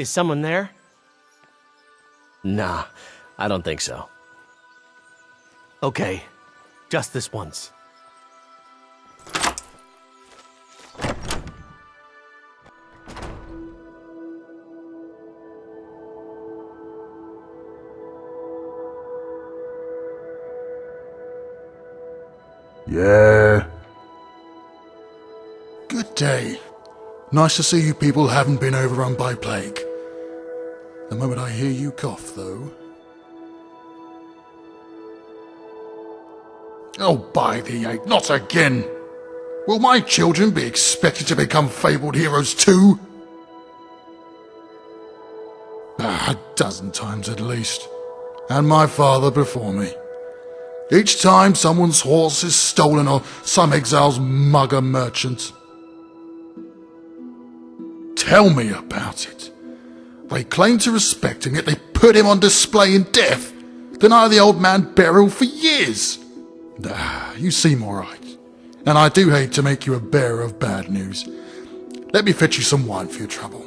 Is someone there? Nah, I don't think so. Okay, just this once. Yeah. Good day. Nice to see you people haven't been overrun by plague. The moment I hear you cough, though... Oh, by the eight, not again! Will my children be expected to become fabled heroes too? A dozen times at least. And my father before me. Each time someone's horse is stolen or some exile's mugger merchant. Tell me about it. They claim to respect him, yet they put him on display in death, deny the old man burial for years. You seem alright, and I do hate to make you a bearer of bad news. Let me fetch you some wine for your trouble.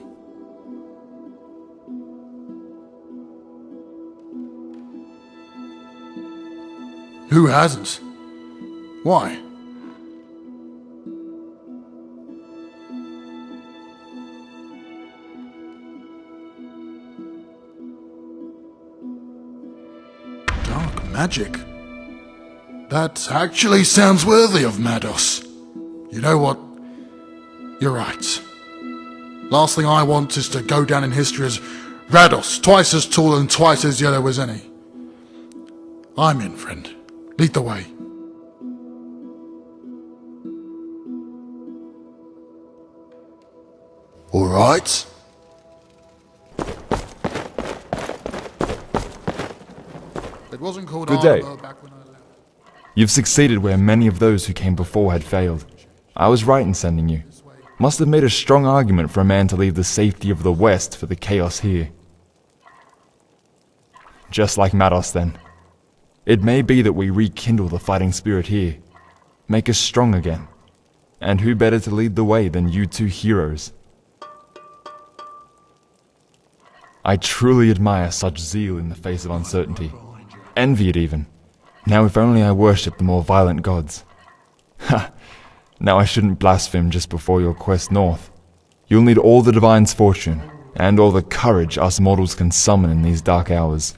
Who hasn't? Why? Dark magic? That actually sounds worthy of Mados. You know what? You're right. Last thing I want is to go down in history as Rados, twice as tall and twice as yellow as any. I'm in, friend. Lead the way. All right. It wasn't called Good day. armor back when I left. You've succeeded where many of those who came before had failed. I was right in sending you. Must have made a strong argument for a man to leave the safety of the West for the chaos here. Just like Mados, then. It may be that we rekindle the fighting spirit here, make us strong again. And who better to lead the way than you two heroes? I truly admire such zeal in the face of uncertainty. Envy it even. Now if only I worshipped the more violent gods. Ha! Now I shouldn't blaspheme just before your quest north. You'll need all the Divine's fortune, and all the courage us mortals can summon in these dark hours.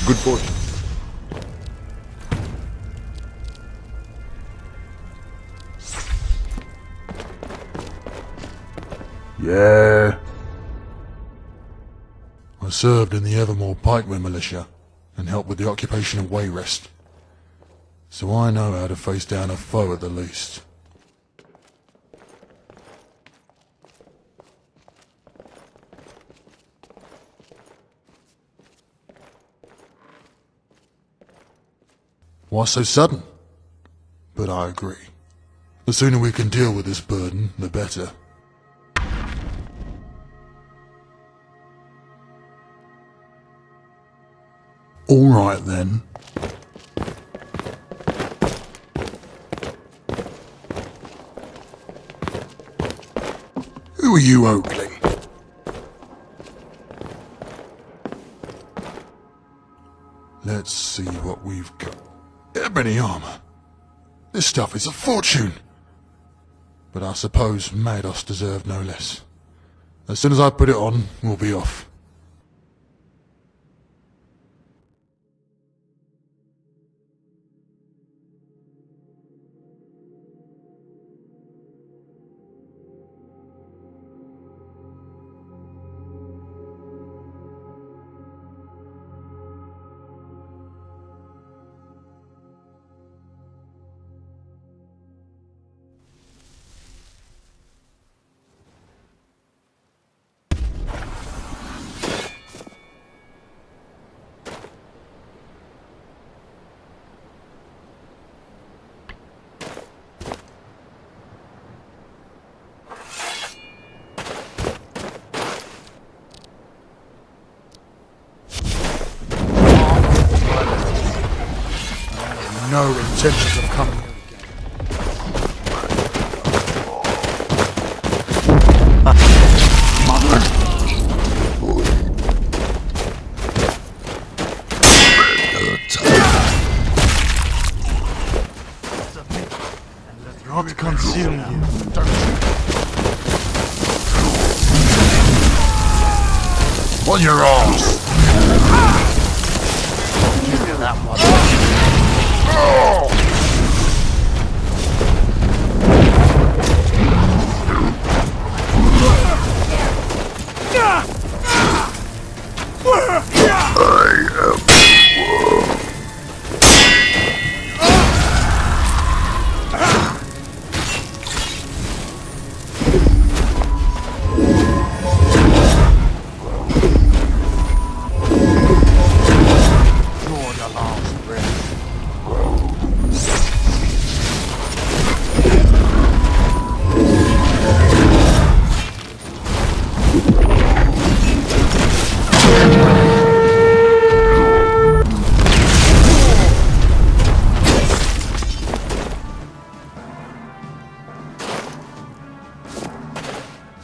Good fortune. Yeah. I served in the Evermore Pikemen militia and helped with the occupation of Wayrest. So I know how to face down a foe at the least. Why so sudden? But I agree. The sooner we can deal with this burden, the better. All right then. Who are you ogling? Let's see what we've got. Ebony armor. This stuff is a fortune. But I suppose Mados deserved no less. As soon as I put it on, we'll be off. No intentions of coming here again. not consume you. Don't you? On your arse! Give you that one.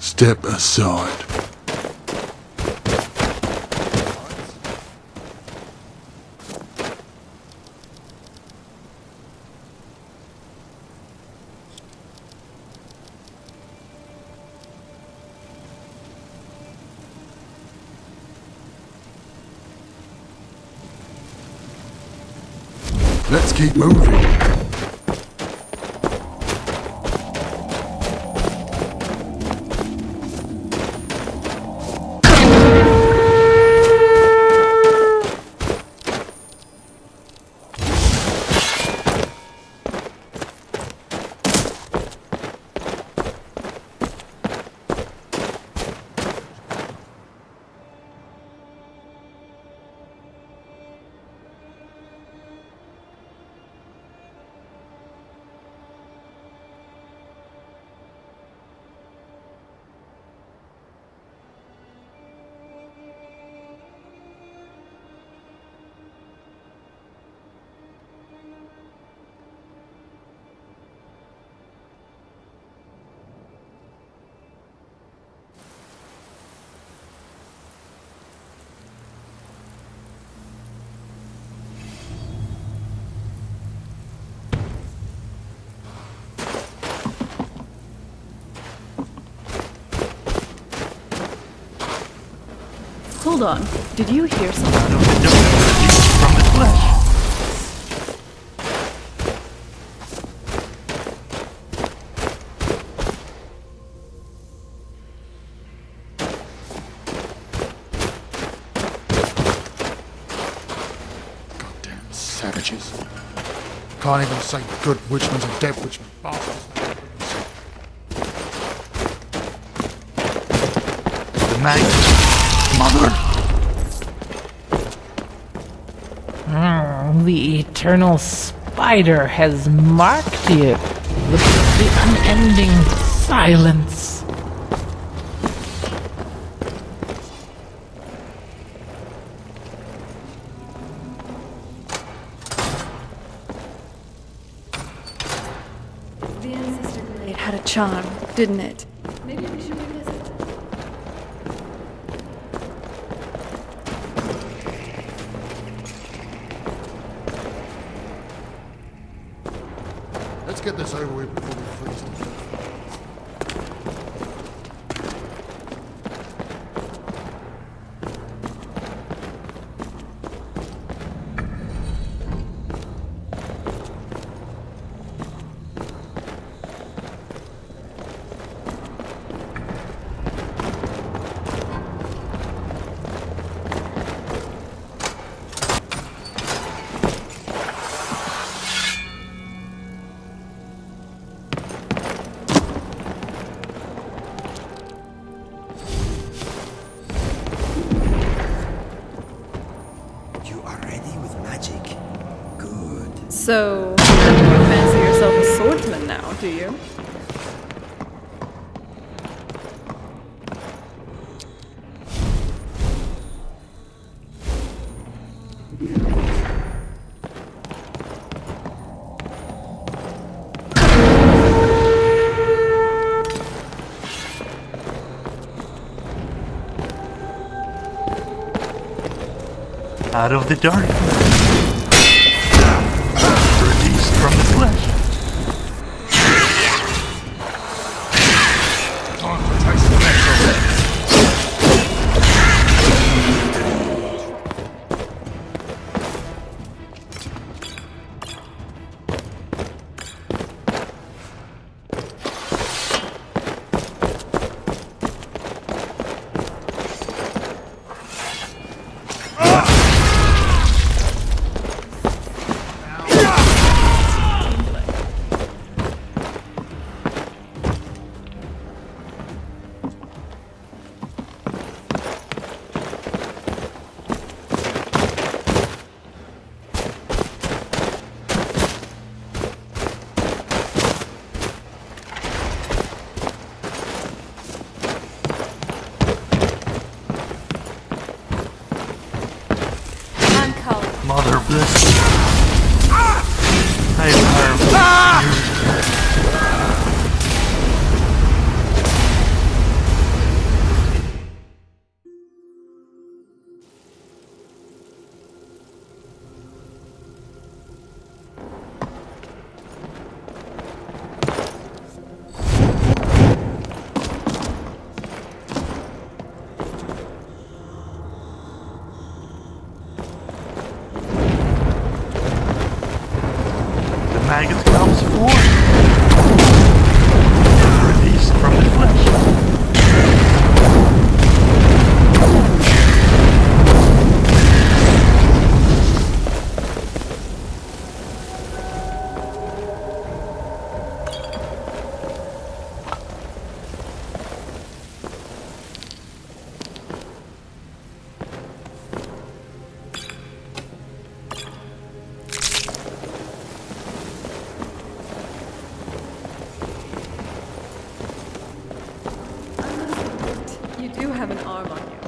Step aside. Let's keep moving. Hold on. Did you hear something? From the flesh. Goddamn savages. Can't even say good witchmen's and dead witchmen. Bastards. The mag. Mother. The eternal spider has marked you with the unending silence. The ancestor blade had a charm, didn't it? Maybe we should revisit. Let's get this over with before we freeze to death. So, you fancy yourself a swordsman now, do you? Out of the darkness. Released from the flesh. Mother bless you. I The maggot comes forth. Released from the flesh. You do have an arm on you,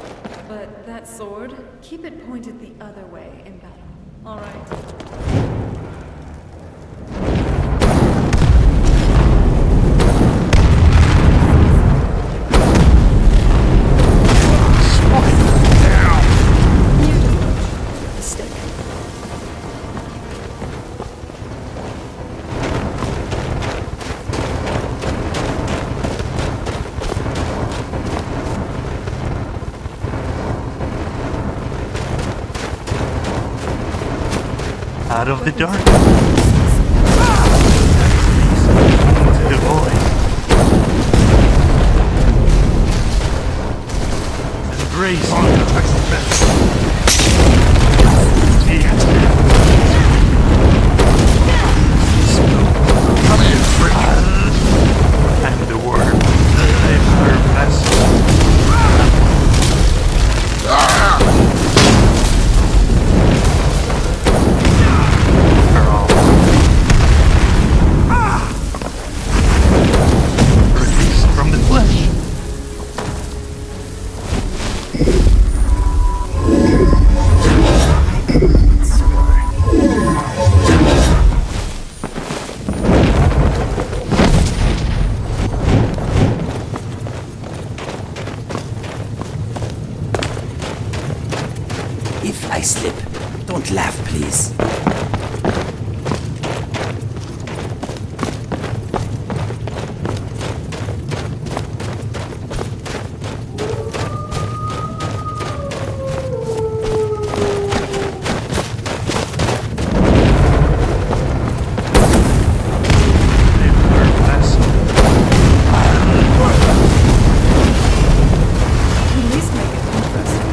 but that sword, keep it pointed the other way in battle. All right? You just the stick. Out of the dark. To the void. Embrace Come here, freak. I'm the worm. I'm her vessel. Her all. Released from the flesh. If I slip, don't laugh, please. I'm her vessel. At least make it interesting.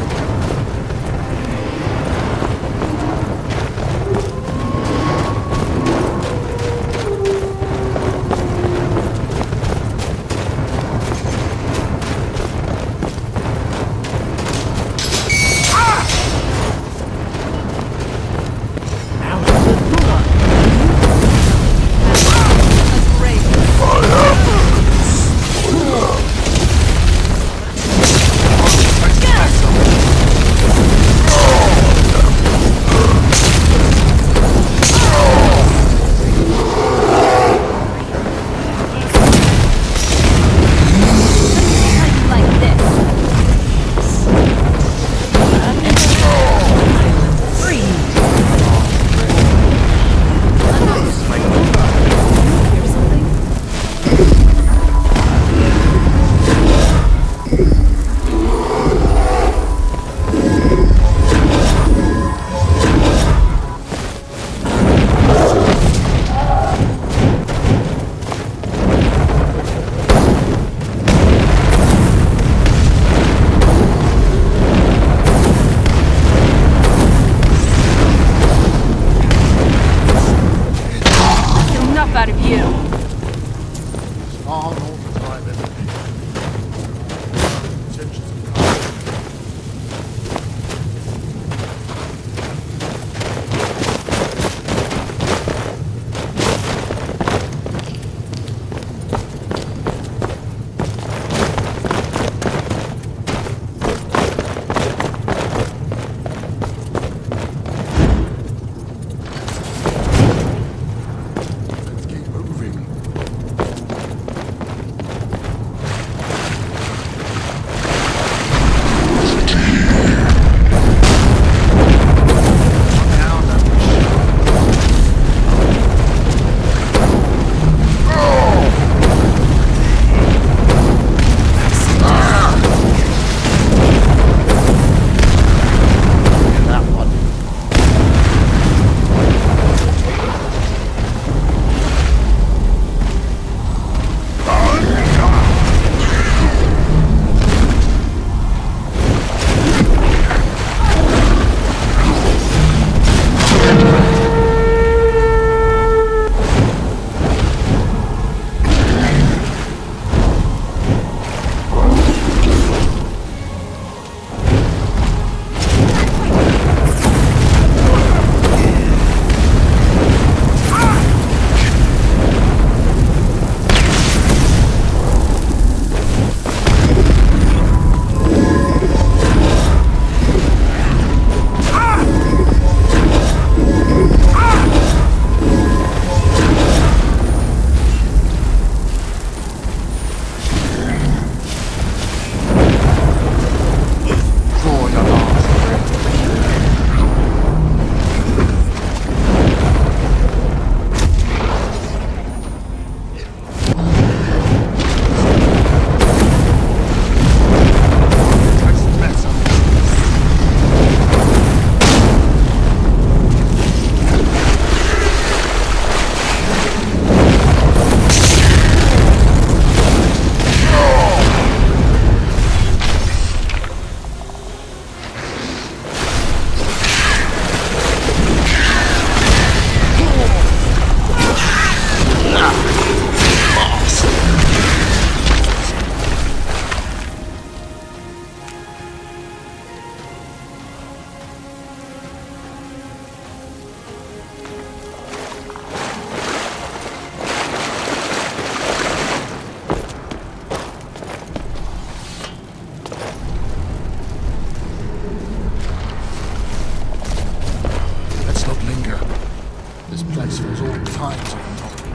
This place feels all kinds of uncomfortable.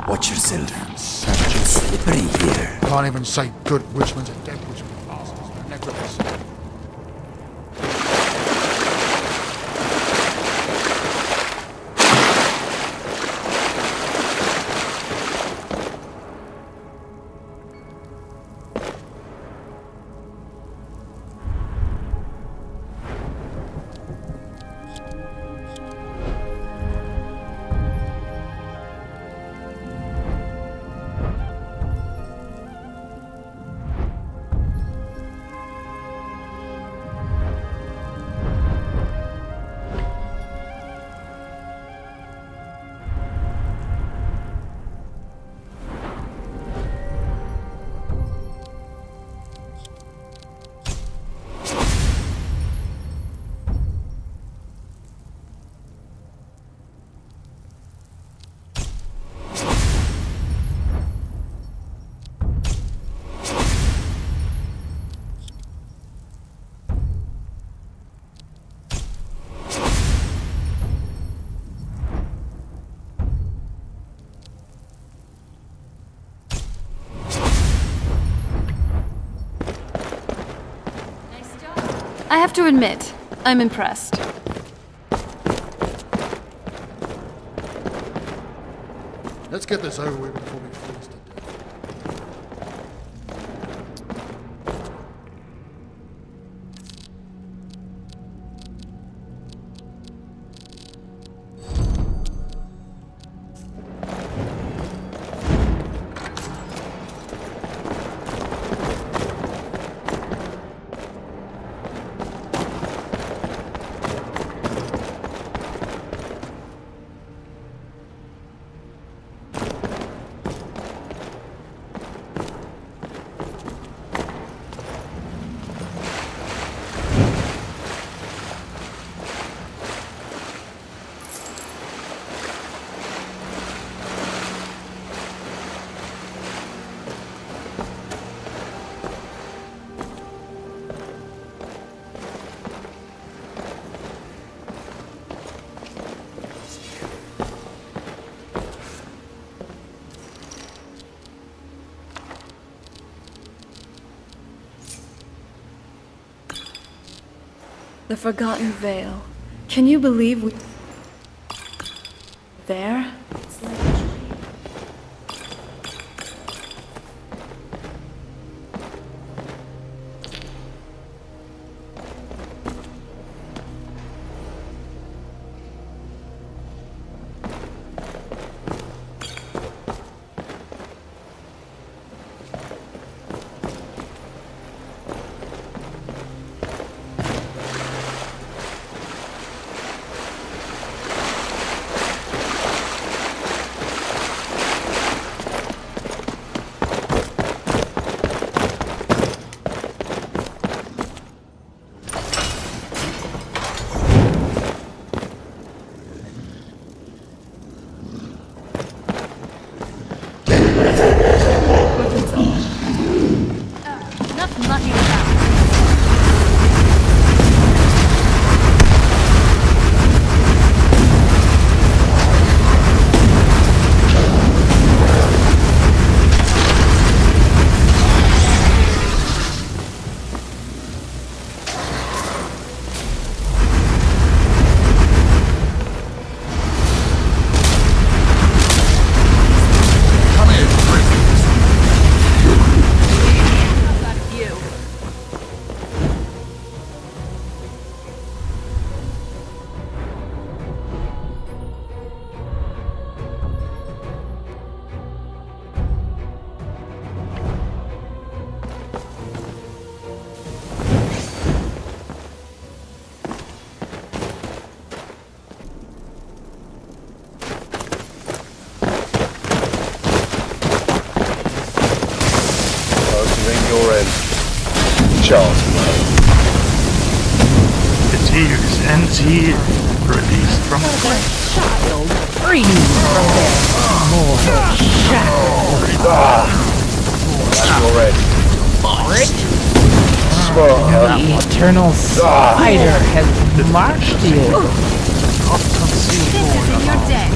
Watch yourself. Savages. It's slippery here. Can't even say good witchmen's and dead witchmen's bastards. Necromancy. I have to admit, I'm impressed. Let's get this over with before we freeze to death. The Forgotten Vale. Can you believe we... There? It's like a dream. Enough mucking about. Come here, Chris. How about you? child. The tears ends here, released from the flesh. Child, free from their mortal shackles. That's already. Smart, huh? The eternal spider has marked you. Not conceal more than You're dead.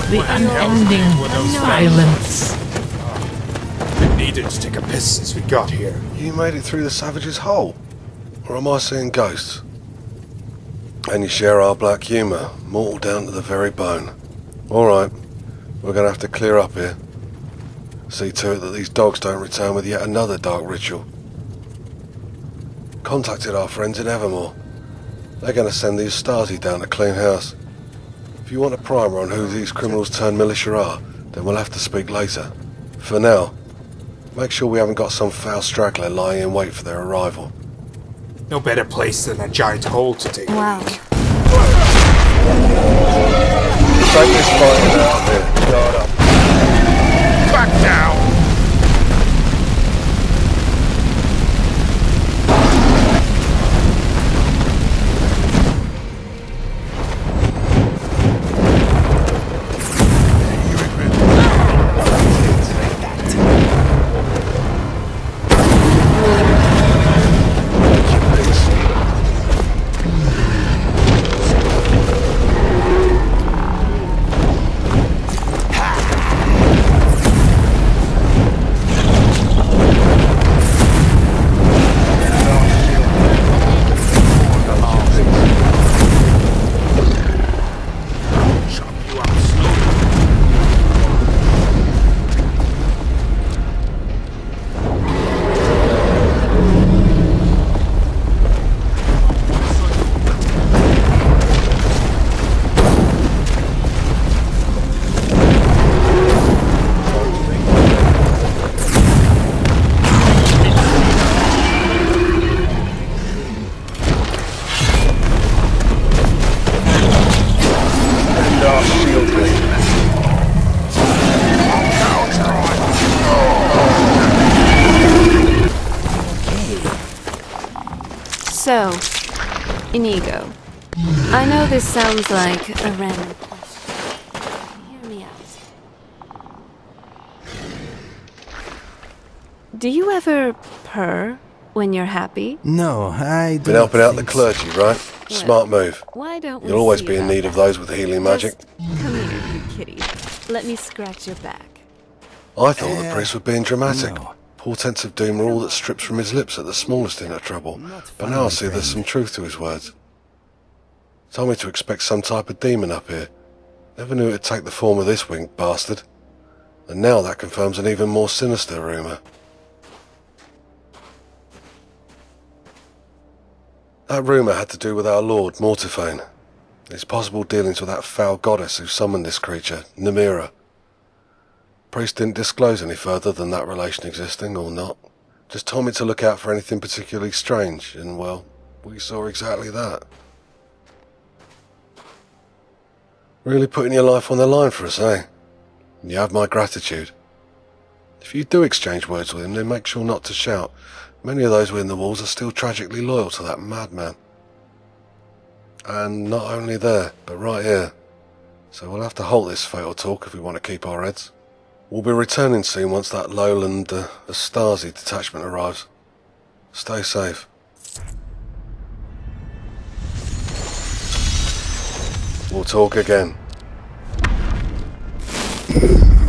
The unending silence. Needed to take a piss since we got here. You made it through the savage's hole? Or am I seeing ghosts? And you share our black humour, mortal down to the very bone. Alright, we're gonna have to clear up here. See to it that these dogs don't return with yet another dark ritual. Contacted our friends in Evermore. They're gonna send the Ustazi down to clean house. If you want a primer on who these criminals turned militia are, then we'll have to speak later. For now, make sure we haven't got some foul straggler lying in wait for their arrival. No better place than a giant hole to take. Wow. Take this fighting out of here. Guard up. Back down! So, Inigo, I know this sounds like a random question. Hear me out. Do you ever purr when you're happy? No, I don't. Been helping out the think clergy, right? Smart move. Why don't we You'll always see be in about need of that? those with healing magic. Just come here, you kitty. Let me scratch your back. I thought the priest was being dramatic. no. Portents of doom are all that strips from his lips at the smallest hint of trouble. But now I see there's some truth to his words. Told me to expect some type of demon up here. Never knew it'd take the form of this winged bastard. And now that confirms an even more sinister rumour. That rumour had to do with our lord, Mortiphane. His possible dealings with that foul goddess who summoned this creature, Namira. Priest didn't disclose any further than that relation existing, or not. Just told me to look out for anything particularly strange, and well, we saw exactly that. Really putting your life on the line for us, eh? You have my gratitude. If you do exchange words with him, then make sure not to shout. Many of those within the walls are still tragically loyal to that madman. And not only there, but right here. So we'll have to halt this fatal talk if we want to keep our heads. We'll be returning soon once that lowland Astasi detachment arrives. Stay safe. We'll talk again.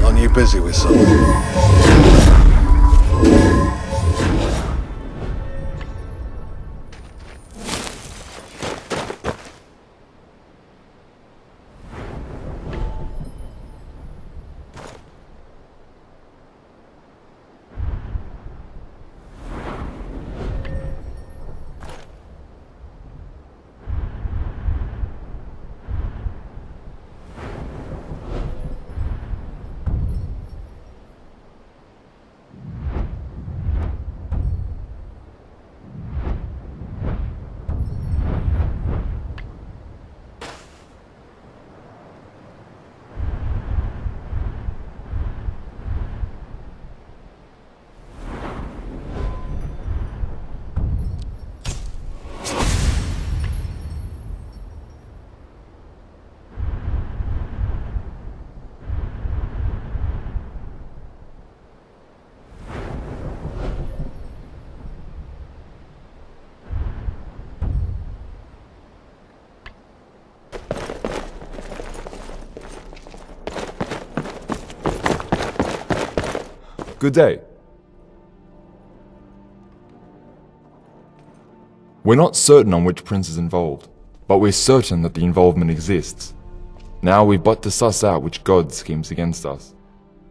Aren't you busy with something? Good day. We're not certain on which prince is involved, but we're certain that the involvement exists. Now we've but to suss out which god schemes against us.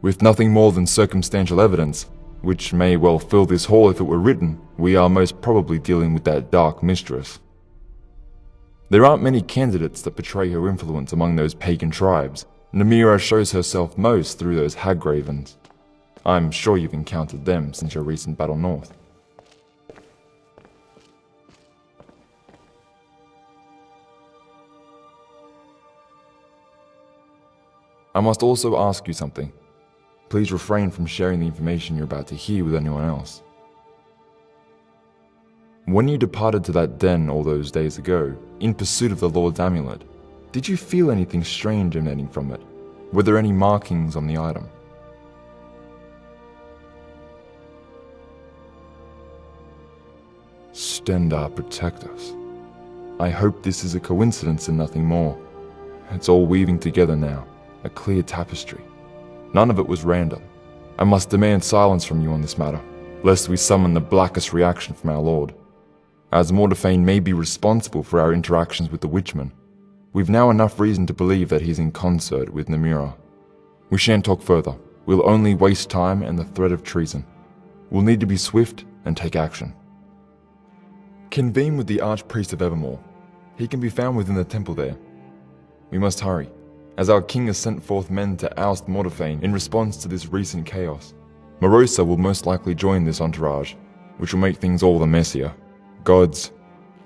With nothing more than circumstantial evidence, which may well fill this hall if it were written, we are most probably dealing with that dark mistress. There aren't many candidates that portray her influence among those pagan tribes. Namira shows herself most through those hag-ravens. I'm sure you've encountered them since your recent battle north. I must also ask you something. Please refrain from sharing the information you're about to hear with anyone else. When you departed to that den all those days ago, in pursuit of the Lord's amulet, did you feel anything strange emanating from it? Were there any markings on the item? Stendar protect us. I hope this is a coincidence and nothing more. It's all weaving together now, a clear tapestry. None of it was random. I must demand silence from you on this matter, lest we summon the blackest reaction from our Lord. As Mordephane may be responsible for our interactions with the Witchman, we've now enough reason to believe that he's in concert with Namira. We shan't talk further. We'll only waste time and the threat of treason. We'll need to be swift and take action. Convene with the Archpriest of Evermore. He can be found within the temple there. We must hurry, as our king has sent forth men to oust Mordephane in response to this recent chaos. Morosa will most likely join this entourage, which will make things all the messier. Gods,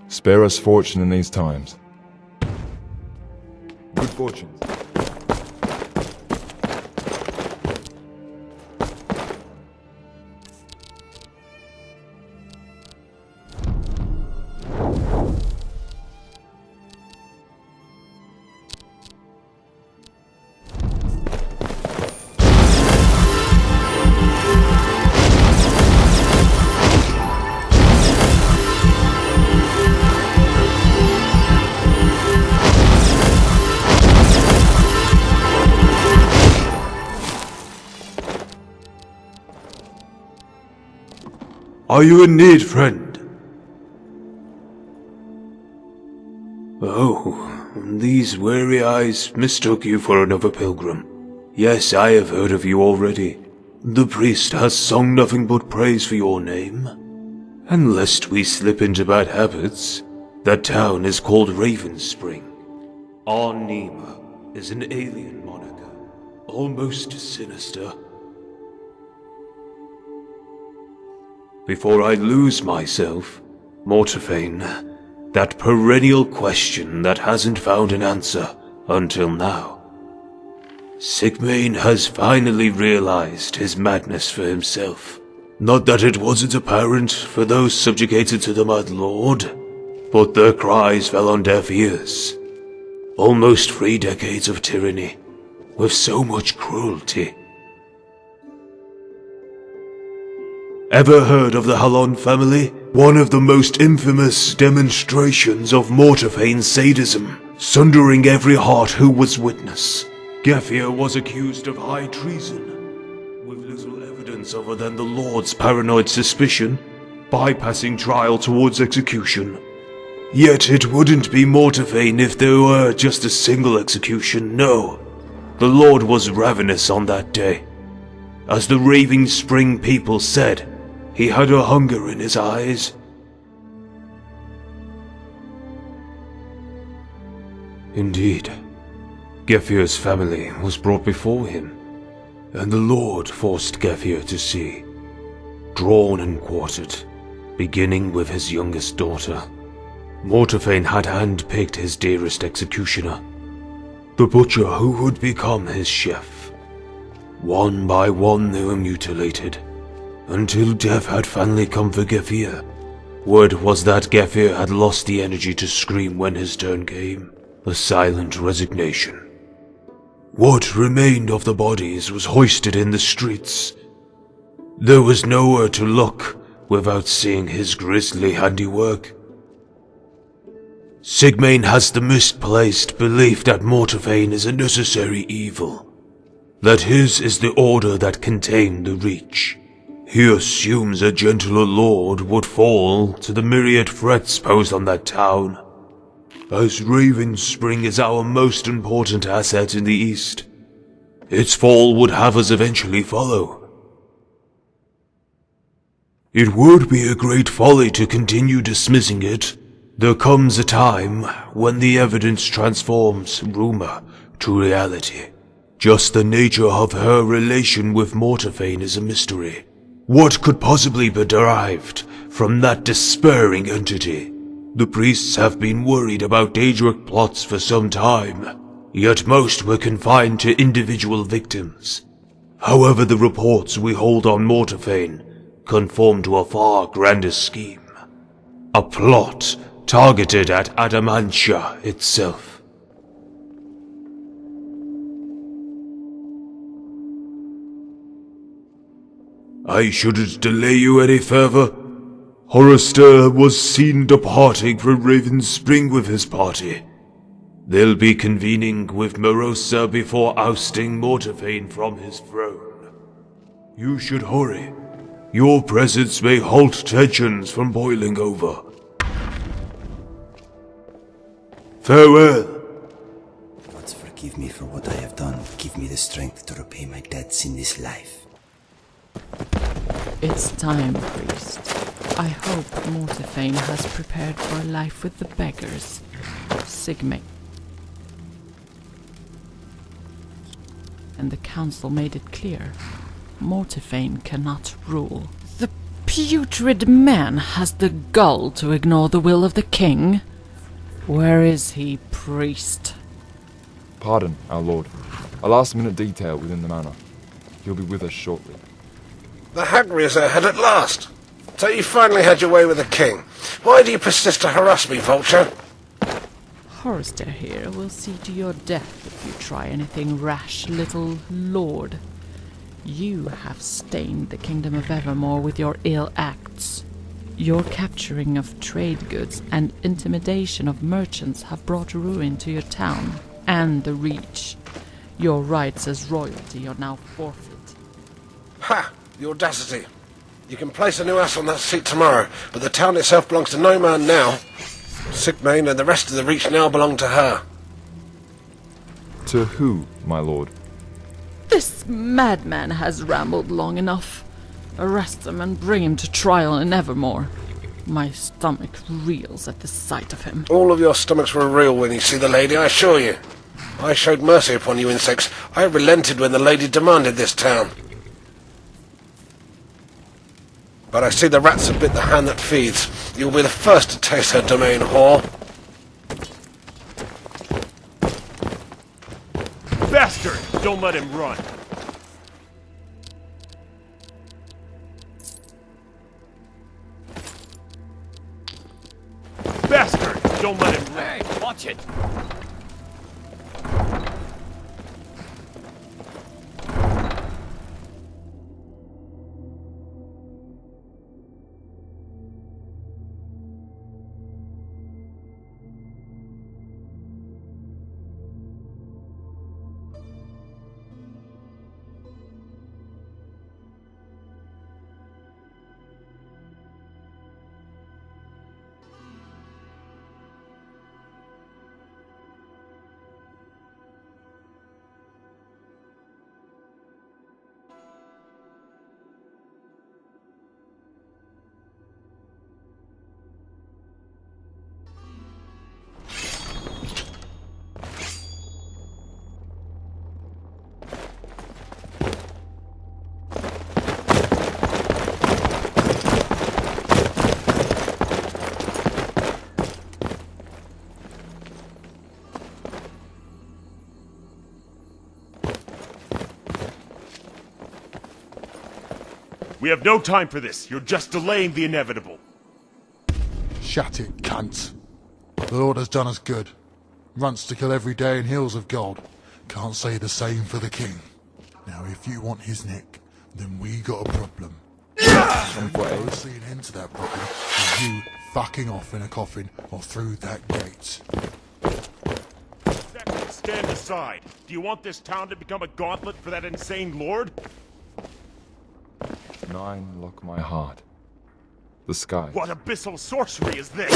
spare us fortune in these times. Good fortunes. Are you in need, friend? Oh, these weary eyes mistook you for another pilgrim. Yes, I have heard of you already. The priest has sung nothing but praise for your name. And lest we slip into bad habits, that town is called Raven Spring. Our Nima is an alien moniker, almost sinister. Before I lose myself, Mordephane, that perennial question that hasn't found an answer until now. Sigmane has finally realized his madness for himself. Not that it wasn't apparent for those subjugated to the Mad Lord, but their cries fell on deaf ears. Almost 3 decades of tyranny, with so much cruelty. Ever heard of the Halon family? One of the most infamous demonstrations of Mortephane's sadism, sundering every heart who was witness. Gefir was accused of high treason, with little evidence other than the Lord's paranoid suspicion, bypassing trial towards execution. Yet it wouldn't be Mordephane if there were just a single execution, no. The Lord was ravenous on that day. As the Raving Spring people said, he had a hunger in his eyes. Indeed, Gefir's family was brought before him, and the Lord forced Gefir to see, drawn and quartered, beginning with his youngest daughter. Mordephane had handpicked his dearest executioner, the butcher who would become his chef. One by one they were mutilated, until death had finally come for Gefir. Word was that Gefir had lost the energy to scream when his turn came, a silent resignation. What remained of the bodies was hoisted in the streets. There was nowhere to look without seeing his grisly handiwork. Sigmane has the misplaced belief that Mordephane is a necessary evil. that his is the order that contained the Reach. He assumes a gentler lord would fall to the myriad threats posed on that town. As Raven Spring is our most important asset in the east, its fall would have us eventually follow. It would be a great folly to continue dismissing it. There comes a time when the evidence transforms rumor to reality. Just the nature of her relation with Mortafane is a mystery. What could possibly be derived from that despairing entity? The priests have been worried about Daedric plots for some time, yet most were confined to individual victims. However, the reports we hold on Mortafane conform to a far grander scheme. A plot targeted at Adamantia itself. I shouldn't delay you any further. Horrorster was seen departing from Raven Spring with his party. They'll be convening with Morosa before ousting Mortafane from his throne. You should hurry. Your presence may halt tensions from boiling over. Farewell. Gods forgive me for what I have done. Give me the strength to repay my debts in this life. It's time, priest. I hope Mortafane has prepared for a life with the beggars. Sigmund and the council made it clear. Mortafane cannot rule. The putrid man has the gall to ignore the will of the king. Where is he, priest? Pardon, our lord. A last-minute detail within the manor. He'll be with us shortly. The Hagrid is ahead at last. So you finally had your way with the king. Why do you persist to harass me, Vulture? Horrorster here will see to your death if you try anything rash, little lord. You have stained the kingdom of Evermore with your ill acts. Your capturing of trade goods and intimidation of merchants have brought ruin to your town and the Reach. Your rights as royalty are now forfeit. Ha! The audacity. You can place a new ass on that seat tomorrow, but the town itself belongs to no man now. Sigmund and the rest of the Reach now belong to her. To who, my lord? This madman has rambled long enough. Arrest him and bring him to trial in Evermore. My stomach reels at the sight of him. All of your stomachs will reel when you see the lady, I assure you. I showed mercy upon you insects. I relented when the lady demanded this town. But I see the rats have bit the hand that feeds. You'll be the first to taste her domain, whore. Bastard! Don't let him run. Bastard! Don't let him run. Hey, watch it! We have no time for this. You're just delaying the inevitable. Shut it, cunt. The Lord has done us good. Runts to kill every day in hills of gold. Can't say the same for the king. Now if you want his neck, then we got a problem. And if I see an end to that problem, then you fucking off in a coffin or through that gate. Stand aside. Do you want this town to become a gauntlet for that insane lord? 9 lock my heart. The sky. What abyssal sorcery is this?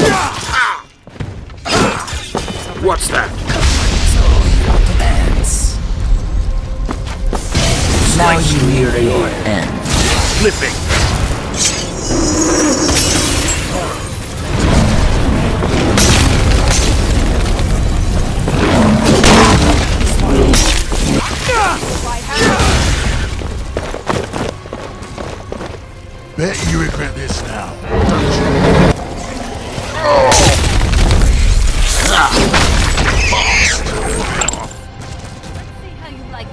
What's that? Now you hear your end. Flipping. Bet you regret this now.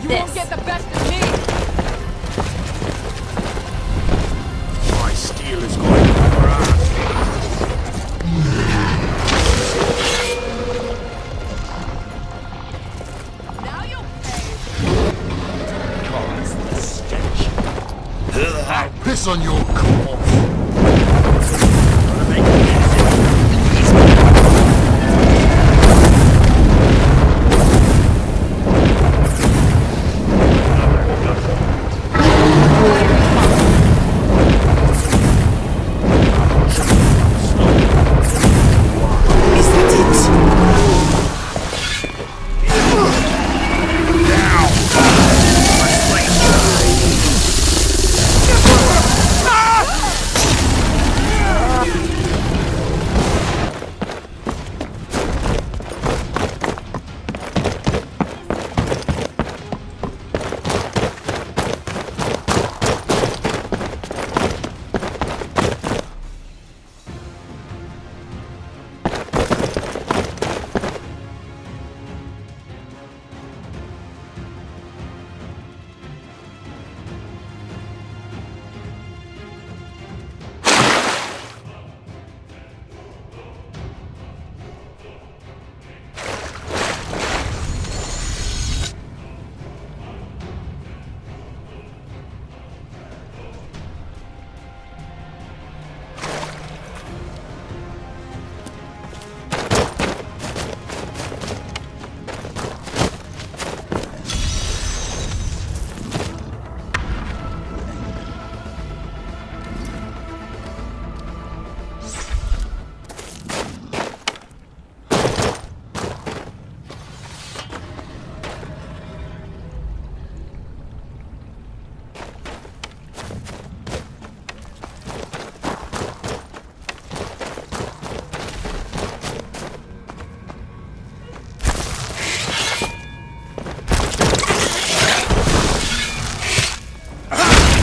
You won't get the best of me! My steel is going to crash. Now you'll pay! I'll piss on your corpse.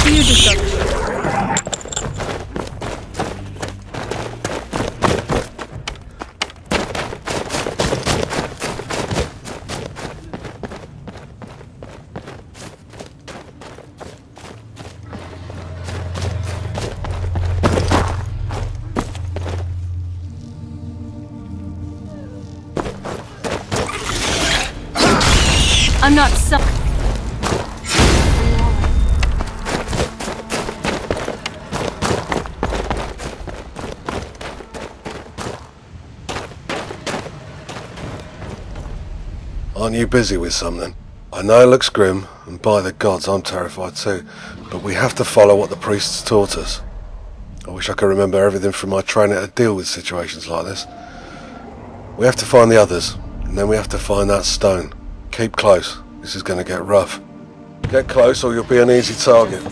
You just I'm not Aren't you busy with something? I know it looks grim, and by the gods I'm terrified too, but we have to follow what the priests taught us. I wish I could remember everything from my training to deal with situations like this. We have to find the others, and then we have to find that stone. Keep close, this is going to get rough. Get close or you'll be an easy target.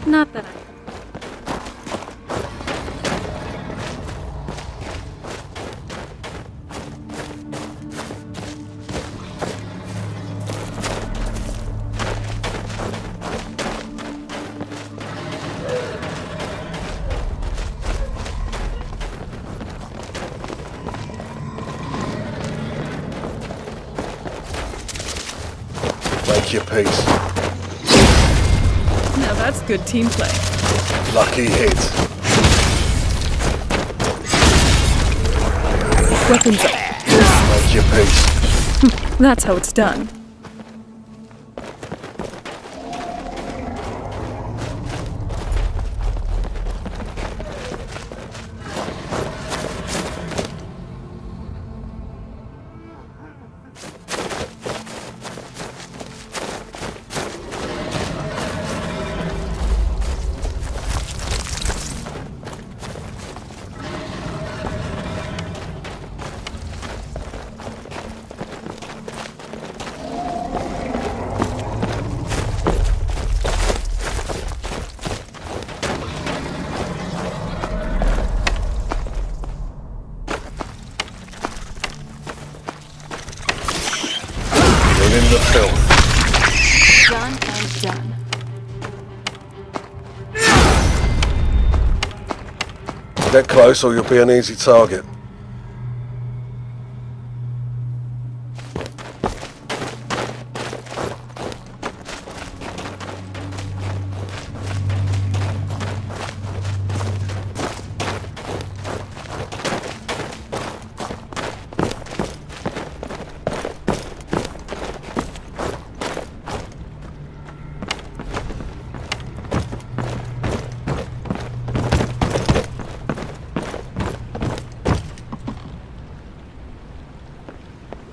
Not that I... Make your peace. Now that's good team play. Lucky hit. Weapons up. Make your peace. That's how it's done. and in the filth. Done and done. Get close or you'll be an easy target.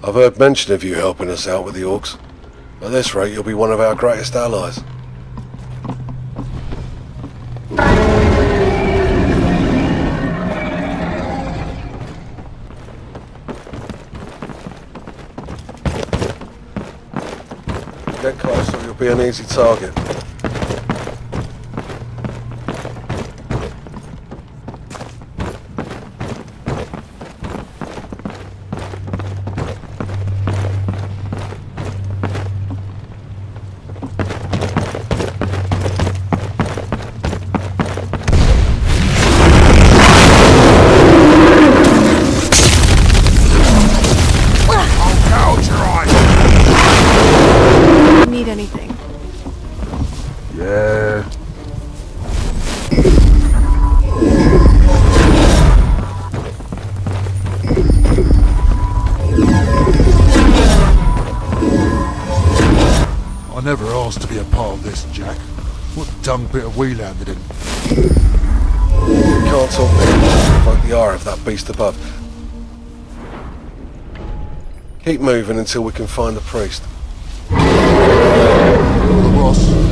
I've heard mention of you helping us out with the orcs. At this rate, you'll be one of our greatest allies. Get close or you'll be an easy target. Need anything? Yeah. I never asked to be a part of this, Jack. What dung pit have we landed in? You can't talk me. Like the eye of that beast above. Keep moving until we can find the priest. The boss.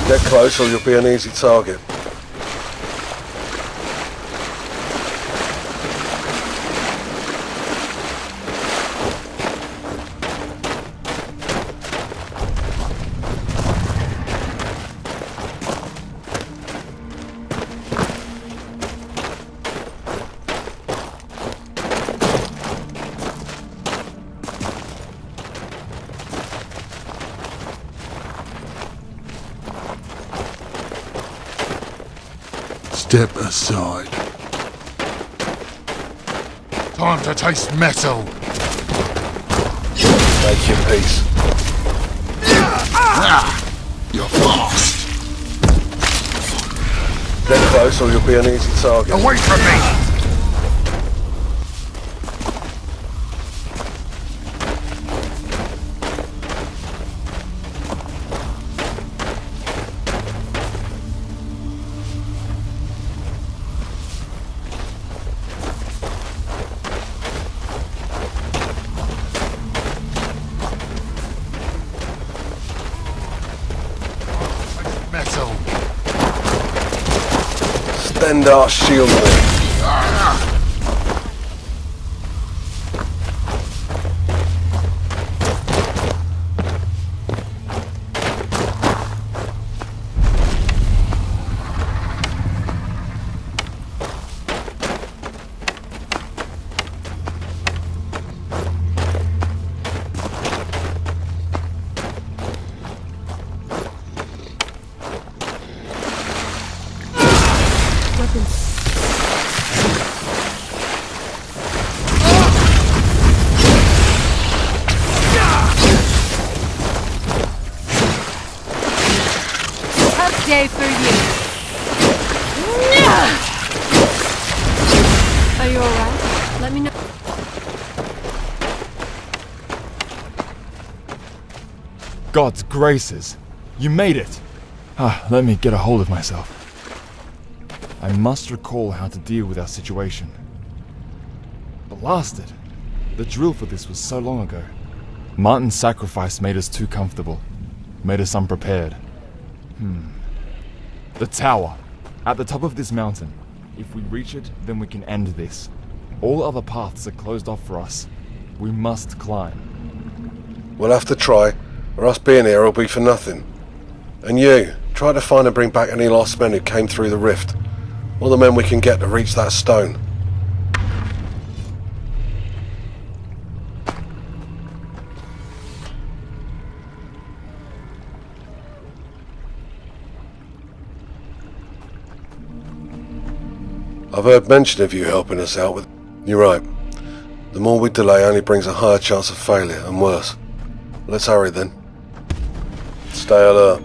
Get close or you'll be an easy target. Step aside. Time to taste metal. Make your peace. You're fast. Get close or you'll be an easy target. Away from me! Metal. Stand our shield me. Tough day for you. Are you alright? Let me know. God's graces! You made it! Let me get a hold of myself. I must recall how to deal with our situation. Blasted! The drill for this was so long ago. Martin's sacrifice made us too comfortable. Made us unprepared. The tower. At the top of this mountain. If we reach it, then we can end this. All other paths are closed off for us. We must climb. We'll have to try, or us being here will be for nothing. And you, try to find and bring back any lost men who came through the rift. All the men we can get to reach that stone. I've heard mention of you helping us out with... You're right. The more we delay only brings a higher chance of failure, and worse. Let's hurry then. Stay alert.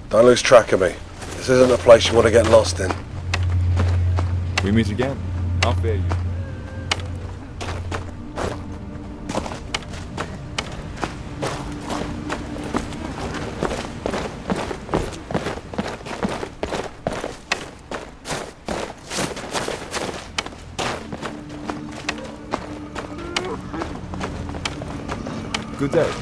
Don't lose track of me. This isn't a place you want to get lost in. We meet again. I'll fare you. Good day.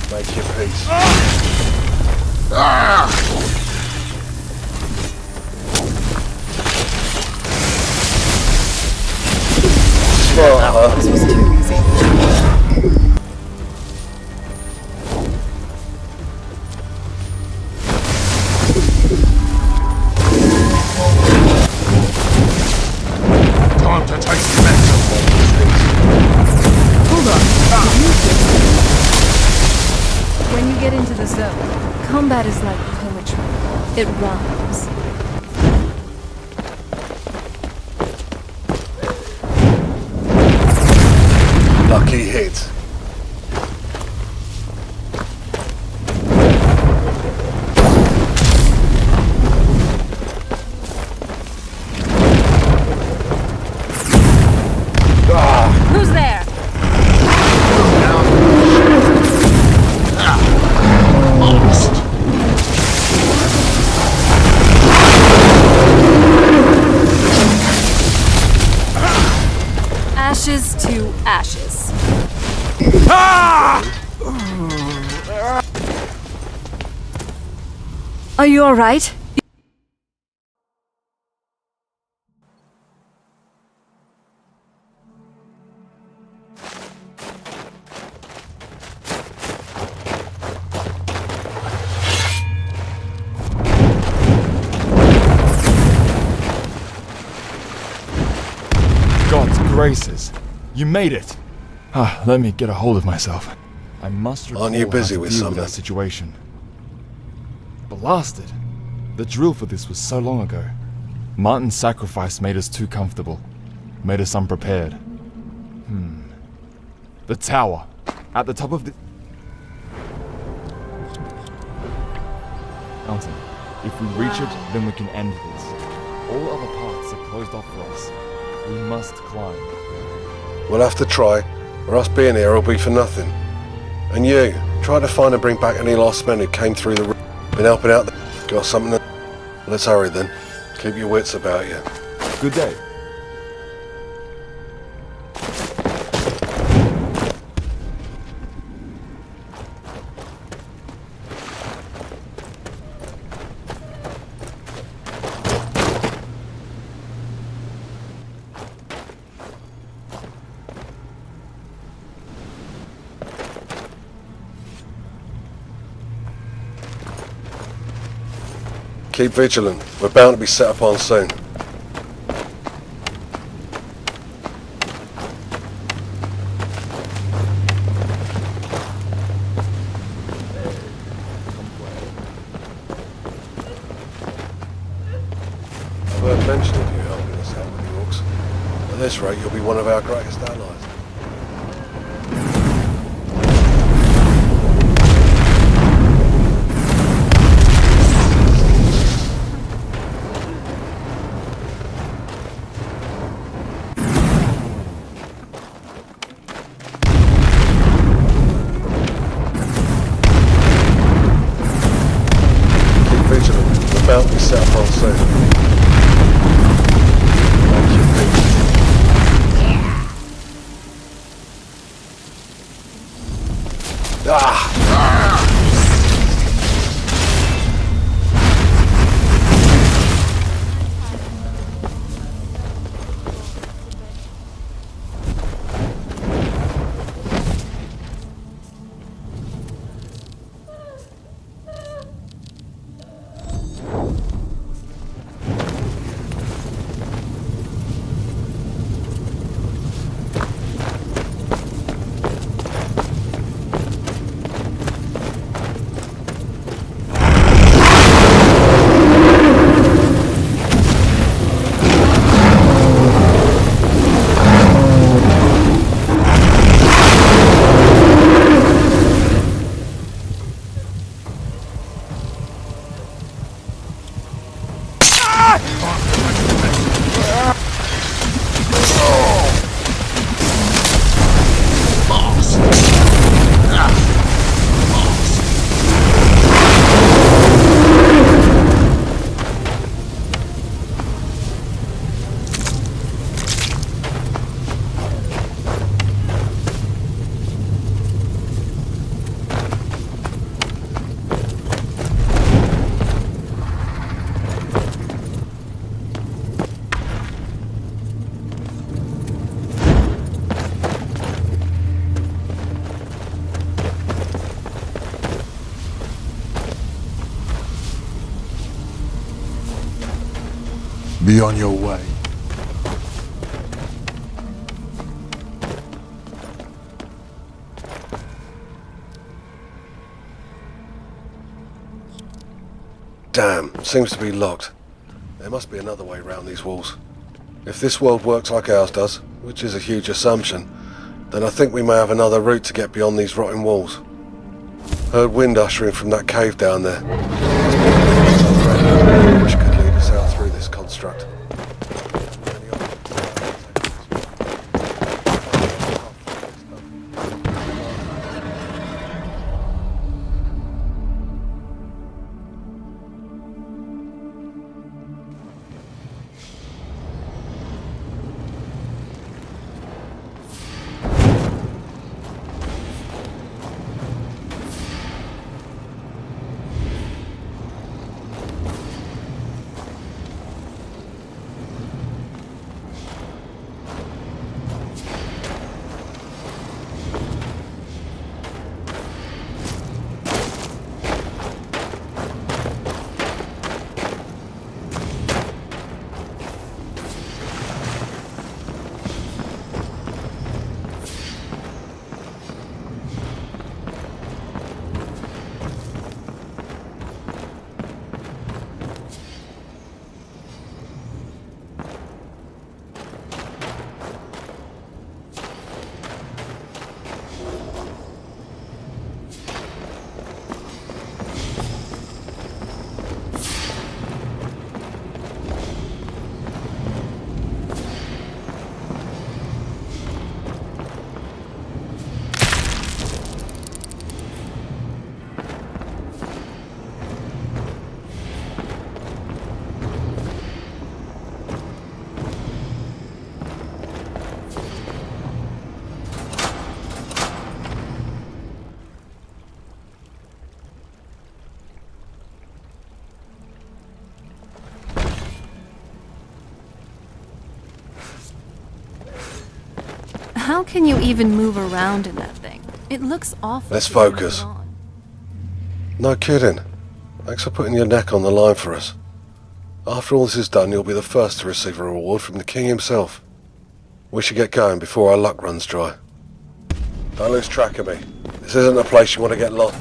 Make your peace. This was too easy. Time to taste medicine. Hold on. When you get into the zone, Combat is like poetry. It rhymes. Lucky hit. Who's there? Ashes to ashes. Are you alright? God's graces! You made it! Let me get a hold of myself. I must recall Aren't you busy how to with deal something? our situation. Blasted! The drill for this was so long ago. Martin's sacrifice made us too comfortable. Made us unprepared. The tower. At the top of the mountain. If we reach it, then we can end this. All other paths are closed off for us. We must climb. We'll have to try, or us being here will be for nothing. And you, try to find and bring back any lost men who came through the rift. Been helping out there. Got something to... Let's hurry then. Keep your wits about you. Good day. Keep vigilant. We're bound to be set upon soon. At this rate, you'll be one of our greatest allies. Keep vigilant. The mount is set up on soon. Thank you, Pete. Be on your way. Damn, seems to be locked. There must be another way round these walls. If this world works like ours does, which is a huge assumption, then I think we may have another route to get beyond these rotting walls. Heard wind ushering from that cave down there. Which could lead us out through this construct. How can you even move around in that thing? It looks awful. Let's focus. No kidding. Thanks for putting your neck on the line for us. After all this is done, you'll be the first to receive a reward from the king himself. We should get going before our luck runs dry. Don't lose track of me. This isn't a place you want to get lost.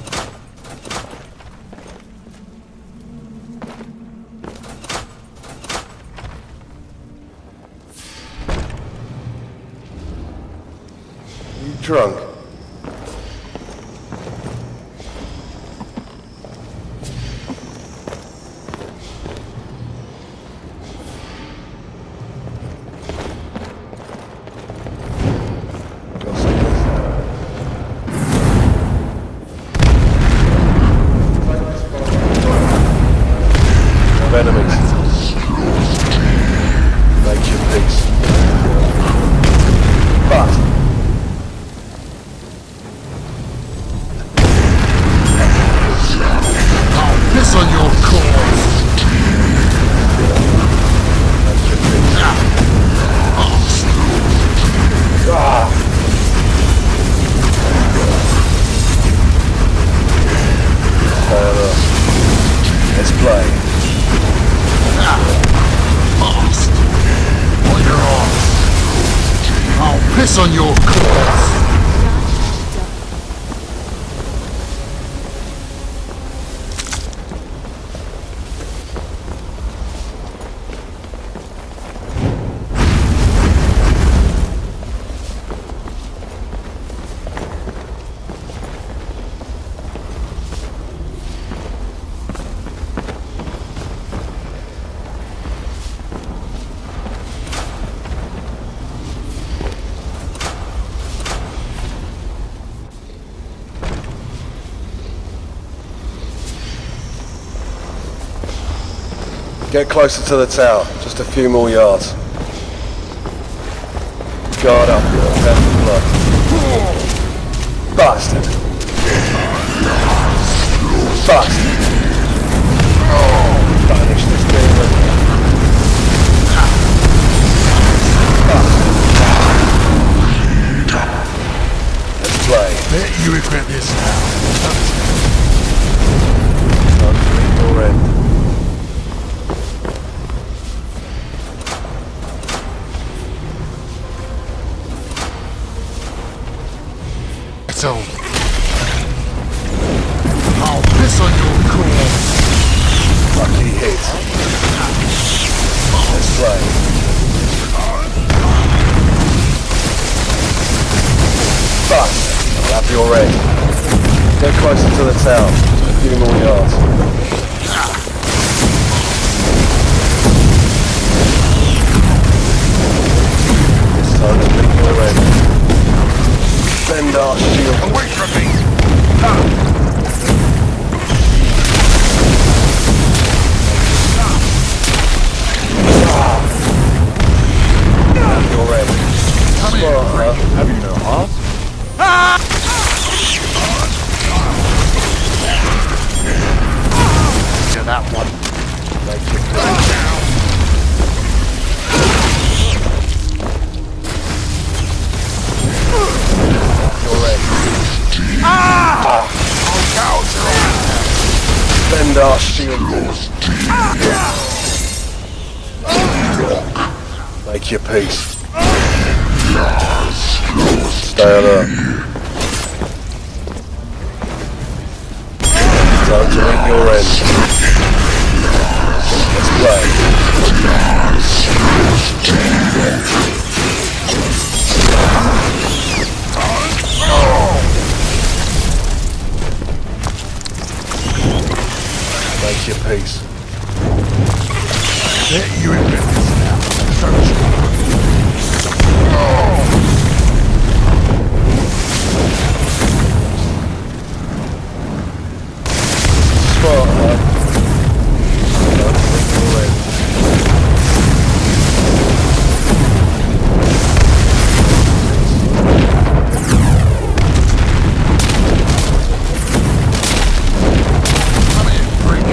drunk. Enemies. Make your peace. But I'll piss on your corpse! make your peace. Let's play. On your arse! I'll piss on your corpse! Get closer to the tower, just a few more yards. Guard up, you're prepare for blood. Bastard! Bastard! Banish this demon. Bastard! Let's play. Bet you regret this now. Time to meet your end. So, I'll piss on your corpse! Lucky hit. Let's play. Bastard! I'll have your end. Get closer to the town. Just a few more yards. It's time to meet your end. Bend our shield. Away from me! You're ready. Come here, Smart, huh? Have you no heart? To that one. Make your peace. You're ready. Bend our shield. Make your peace. Stay alert. Time to meet your end. Let's play. Make your peace. Bet you regret this now. Search. Smart, huh? Time to meet your end. Come here, freak.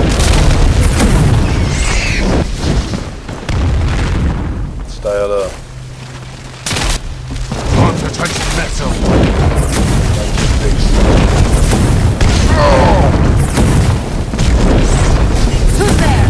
Stay alert. Time to taste metal. Make your peace. Who's there?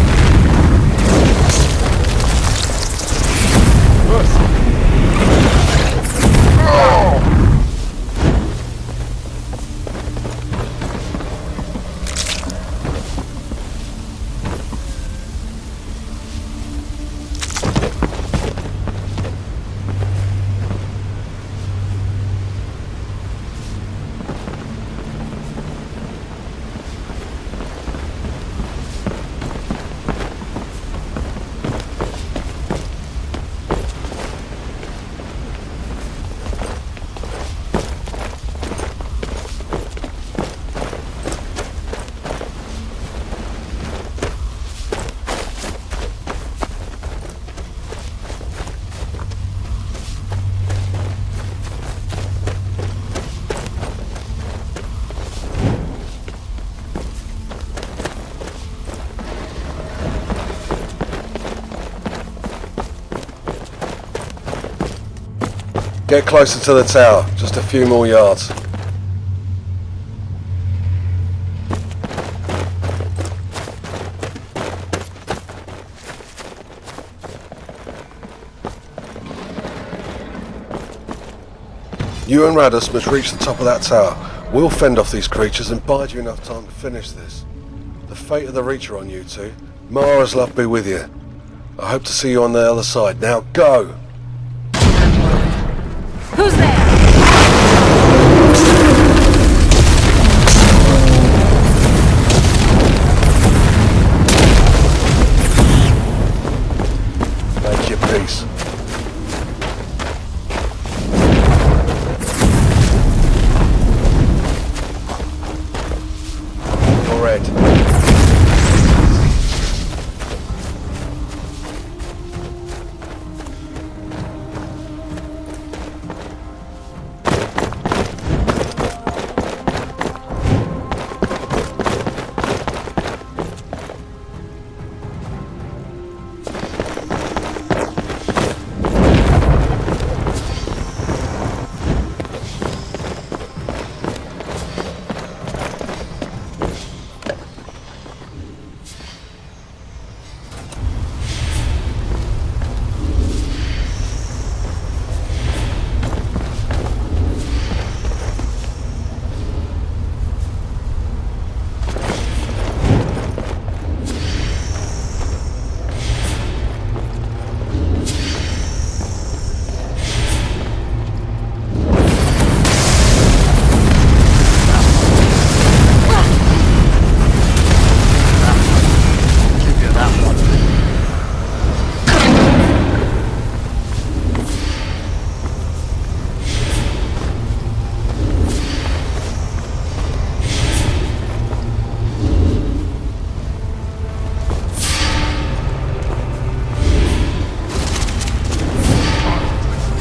Get closer to the tower, just a few more yards. You and Radus must reach the top of that tower. We'll fend off these creatures and bide you enough time to finish this. The fate of the Reacher on you two. Mara's love be with you. I hope to see you on the other side. Now go! Who's there? Make your peace. You're red.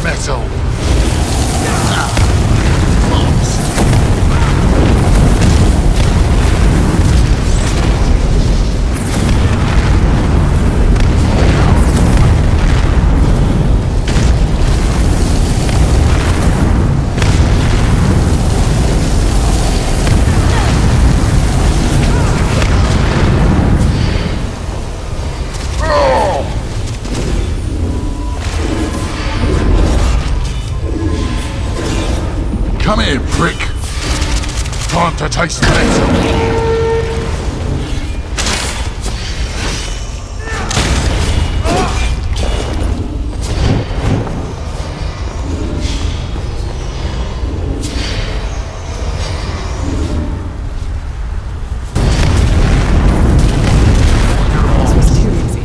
Metal. Come here, prick. Time to taste metal. This was too easy.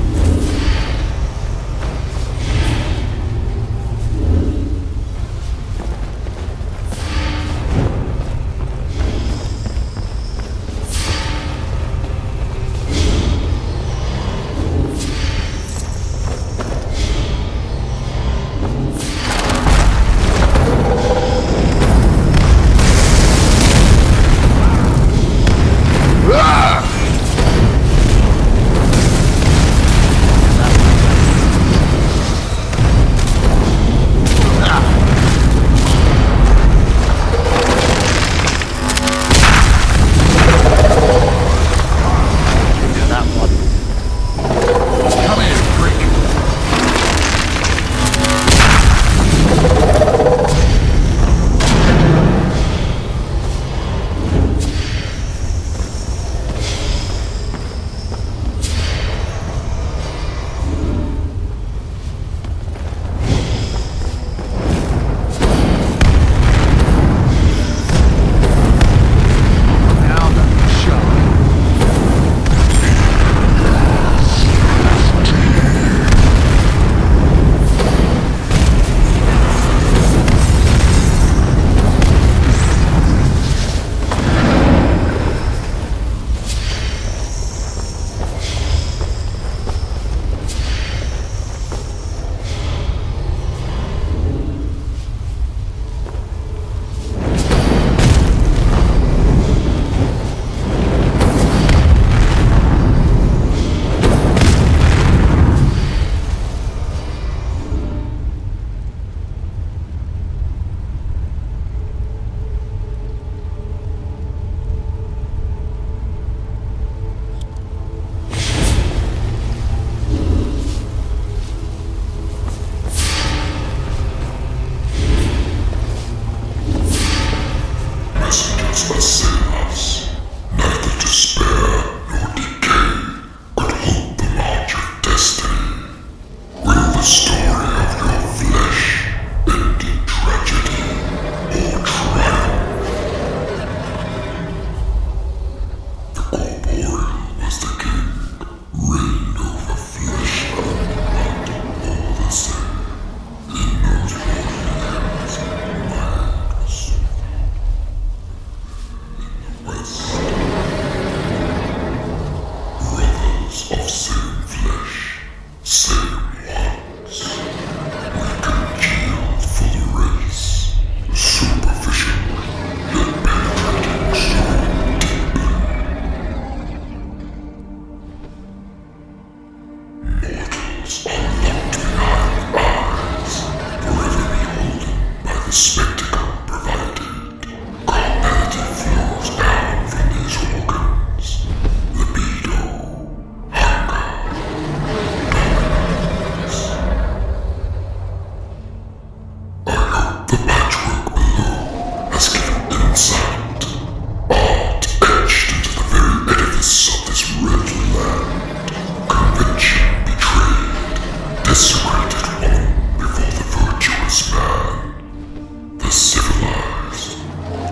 this man, the civilized,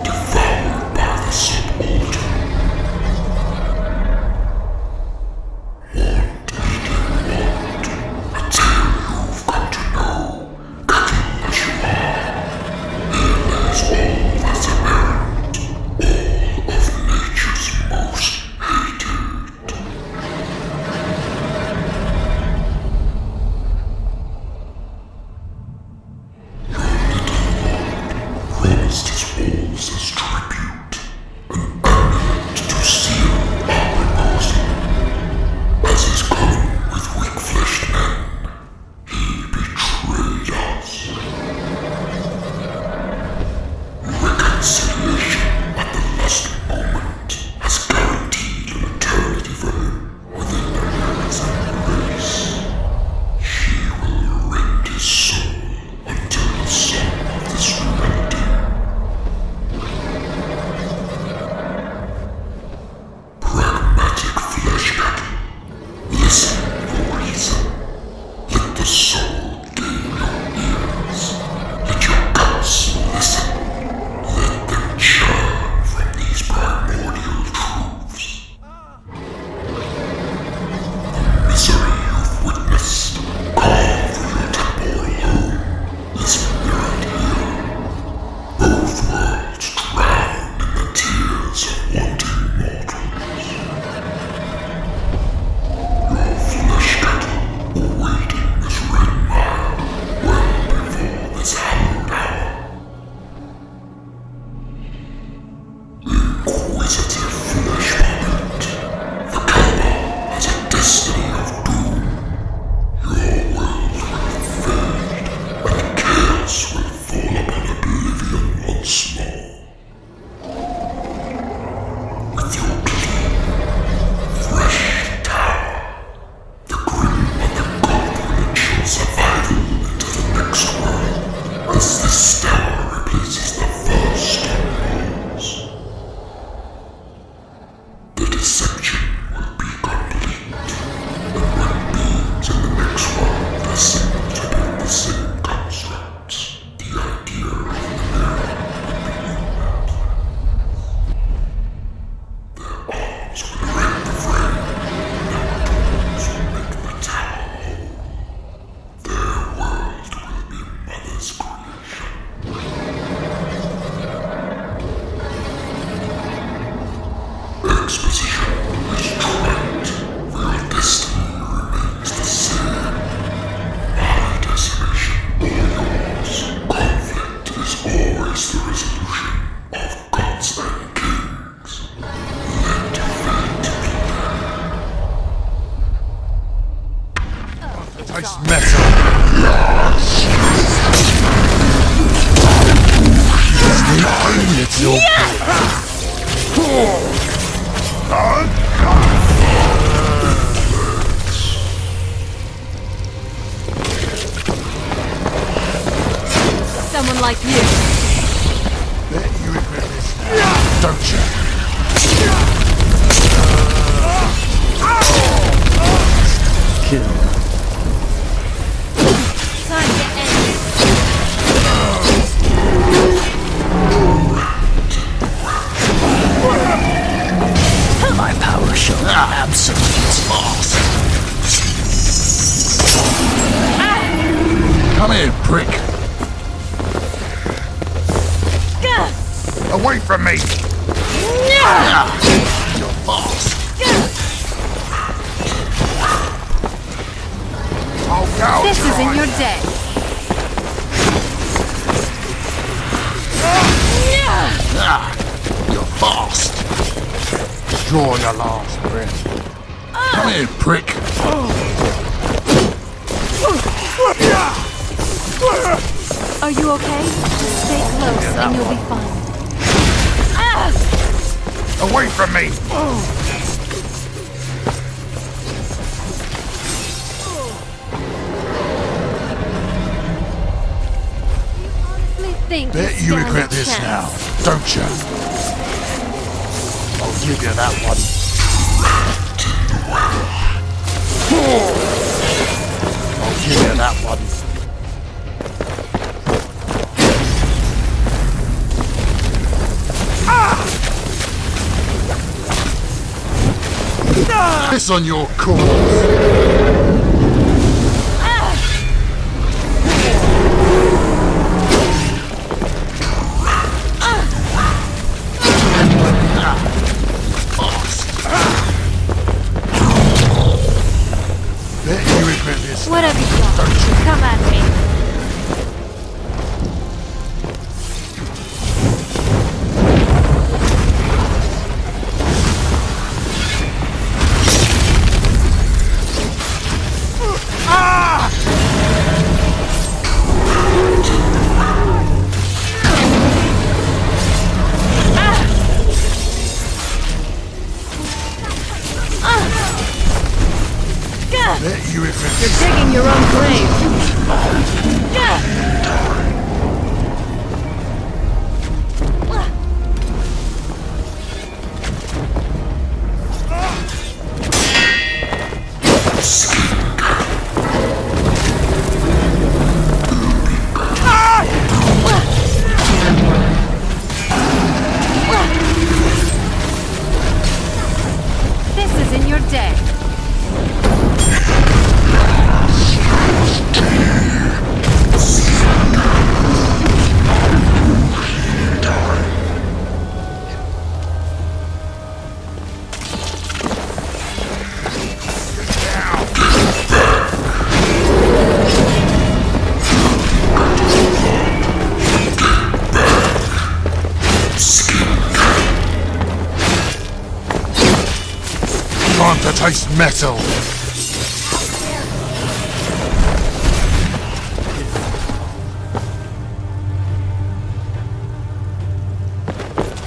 devoured by the subaltern. Want, a tale you've come to know, cattle as you are. Here lays all that's apparent, all of nature's most hated. Raised his walls as tribute, an amulet to seal our reposal. As his coven with weak-fleshed men, he betrayed us. Reconciliation at the last moment has guaranteed an eternity for him within the lands and grace. She will rend his soul until the sun of this reality. Pragmatic flesh cattle, listen for reason. Let the soul gain your ears. Let your guts listen. Let them churn from these primordial truths. The misery you've witnessed, carved through your temporal home, is mirrored here. Both worlds drowned in the tears of wanting mortals. Your flesh cattle awaiting this red mile well before this hallowed hour. Inquisitive flesh puppet, the Kaaba has a destiny of doom. Your world will fade, and chaos will fall upon oblivion once more. With your clean, fresh tower, the grim and the god will ensure survival into the next world, as this tower replaces the first on yours. The deception will be complete, and when beings in the next world assemble to build the same constructs, the idea of the mirror will be their arms will rend the frame, their tools will make the tower whole. Their world will be Mother's creation. Exposition is trite, for your destiny remains the same. My desolation or yours, conflict is always the resolution of gods and kings. Let fate play. Taste metal. Little Someone like you. Bet you regret this now, don't you? Kill. Time to end it. My power shall be absolute. Come here, prick. Away from me! You're fast. Oh, go! This isn't your day. You're fast. Draw your last breath. Come here, prick. Are you okay? Just stay close and you'll be fine. Away from me! Think Bet you regret this now, don't you? I'll give you that one. I'll give you that one. piss on your corpse! What have you got? Come at me. You're digging your own grave. This is in your day. Time to taste metal!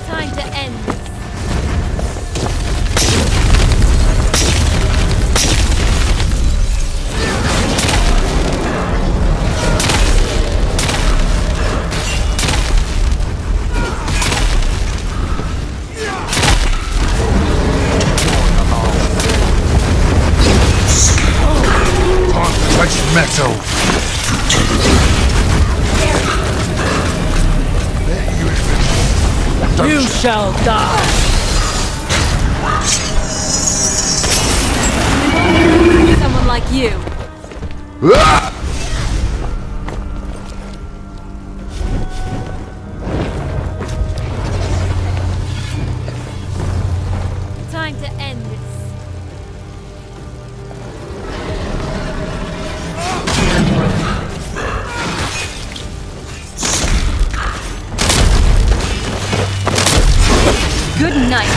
Time to end this. Taste metal! You shall die! Someone like you. Time to end this. Good night.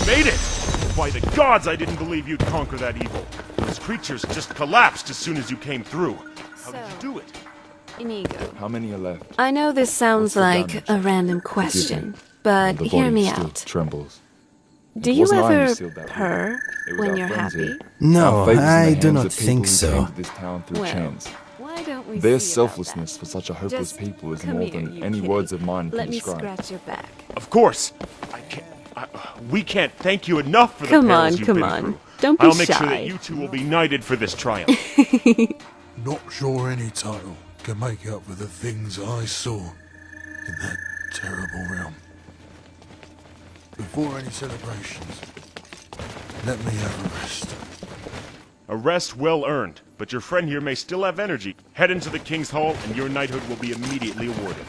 Made it! By the gods, I didn't believe you'd conquer that evil. Those creatures just collapsed as soon as you came through. How did you do it? Inigo. How many are left? I know this sounds like damage? a random question, but The hear body me still out. trembles. Do It you wasn't I who ever sealed that purr It was when our you're friends happy? here. No, Our fate was in the I do hands not of people think who so. came to this town through Well, chance. why don't we Their see about selflessness for such a hopeless Just people is come more here, than you any kitty. words of mine Let can me describe. scratch your back. Of course. We can't thank you enough for the Come perils on, you've come been on. through. Don't be I'll make sure shy. that you two will be knighted for this triumph. Not sure any title can make up for the things I saw in that terrible realm. Before any celebrations, let me have a rest. A rest well earned, but your friend here may still have energy. Head into the King's Hall, and your knighthood will be immediately awarded.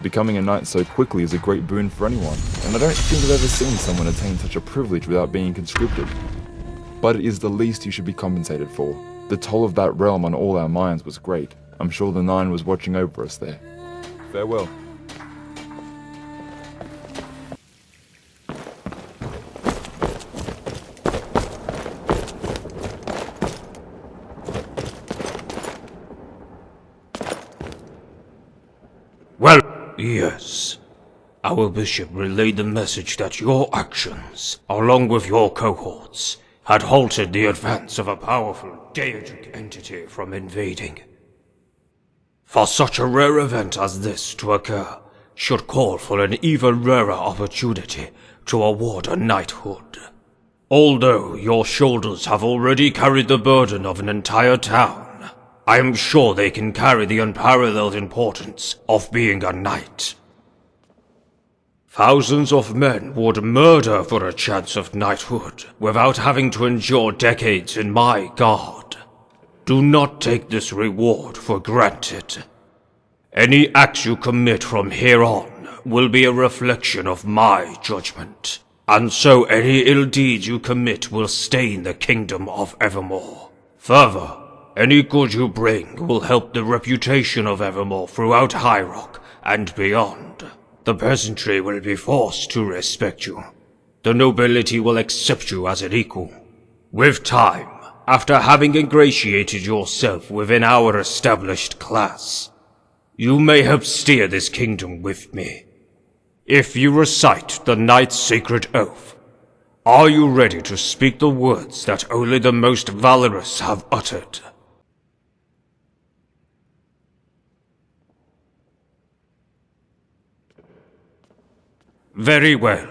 Becoming a knight so quickly is a great boon for anyone, and I don't think I've ever seen someone attain such a privilege without being conscripted. But it is the least you should be compensated for. The toll of that realm on all our minds was great. I'm sure the Nine was watching over us there. Farewell. Well, yes. Our bishop relayed the message that your actions, along with your cohorts, had halted the advance of a powerful deitic entity from invading. For such a rare event as this to occur should call for an even rarer opportunity to award a knighthood. Although your shoulders have already carried the burden of an entire town, I am sure they can carry the unparalleled importance of being a knight. Thousands of men would murder for a chance of knighthood without having to endure decades in my guard. Do not take this reward for granted. Any acts you commit from here on will be a reflection of my judgment, and so any ill deeds you commit will stain the kingdom of Evermore. Further, any good you bring will help the reputation of Evermore throughout High Rock and beyond. The peasantry will be forced to respect you. The nobility will accept you as an equal. With time, after having ingratiated yourself within our established class, you may help steer this kingdom with me. If you recite the Knight's Sacred Oath, are you ready to speak the words that only the most valorous have uttered? Very well.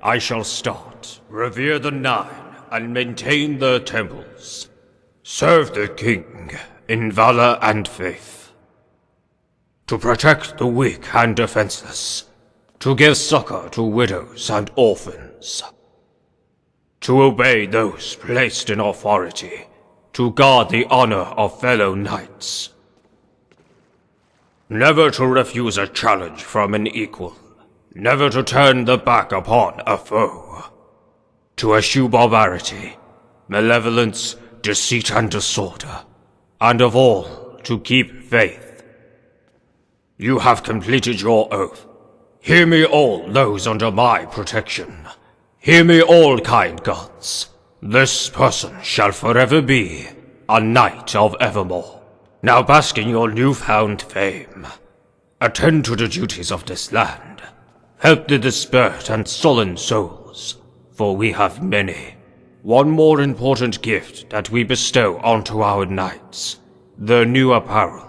I shall start. Revere the Nine and maintain their temples. Serve the king in valor and faith. To protect the weak and defenseless. To give succor to widows and orphans. To obey those placed in authority. To guard the honor of fellow knights. Never to refuse a challenge from an equal. Never to turn the back upon a foe. To eschew barbarity, malevolence, deceit and disorder, and of all, to keep faith. You have completed your oath. Hear me all those under my protection. Hear me all, kind gods. This person shall forever be a knight of Evermore. Now bask in your newfound fame. Attend to the duties of this land. Help the dispersed and sullen souls, for we have many. One more important gift that we bestow onto our knights, their new apparel,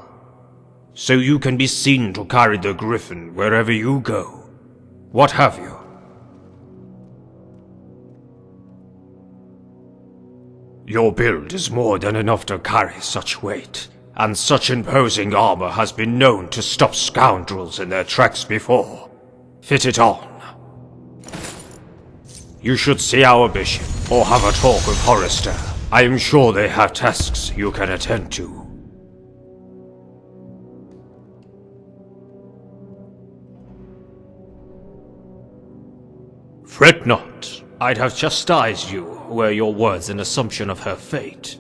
so you can be seen to carry the griffin wherever you go. What have you? Your build is more than enough to carry such weight, and such imposing armor has been known to stop scoundrels in their tracks before. Fit it on. You should see our bishop, or have a talk with Hollister. I am sure they have tasks you can attend to. Fret not. I'd have chastised you were your words an assumption of her fate,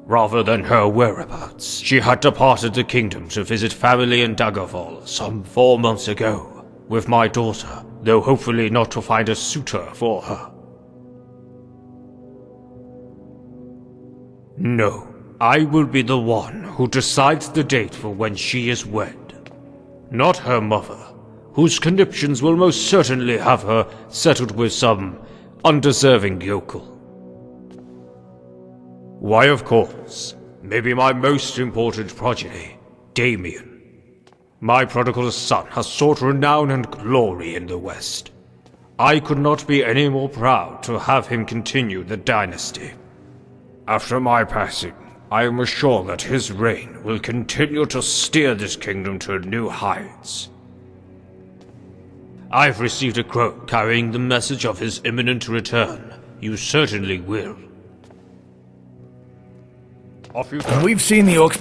rather than her whereabouts. She had departed the kingdom to visit family in Daggerfall some 4 months ago. With my daughter, though hopefully not to find a suitor for her. No, I will be the one who decides the date for when she is wed. Not her mother, whose conniptions will most certainly have her settled with some undeserving yokel. Why, of course, maybe my most important progeny, Damien. My prodigal son has sought renown and glory in the West. I could not be any more proud to have him continue the dynasty. After my passing, I am assured that his reign will continue to steer this kingdom to new heights. I've received a crow carrying the message of his imminent return. You certainly will. Off you go. We've seen the orcs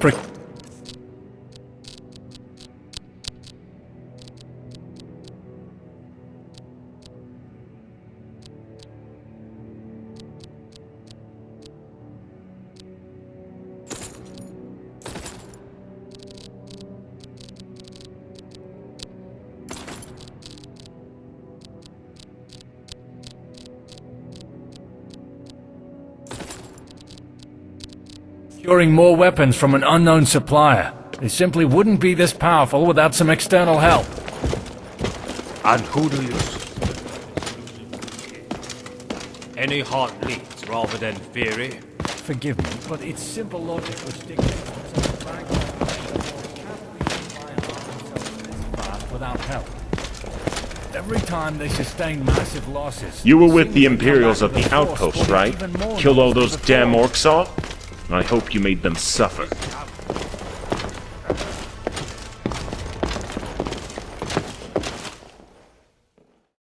procuring more weapons from an unknown supplier. They simply wouldn't be this powerful without some external help. And who do you... Any heart leads rather than fury? Forgive me, but it's simple logic which dictates that such a fragment without help. Every time they sustain massive losses... You were with the Imperials at the outpost, right? Killed all those damn orcs off? I hope you made them suffer.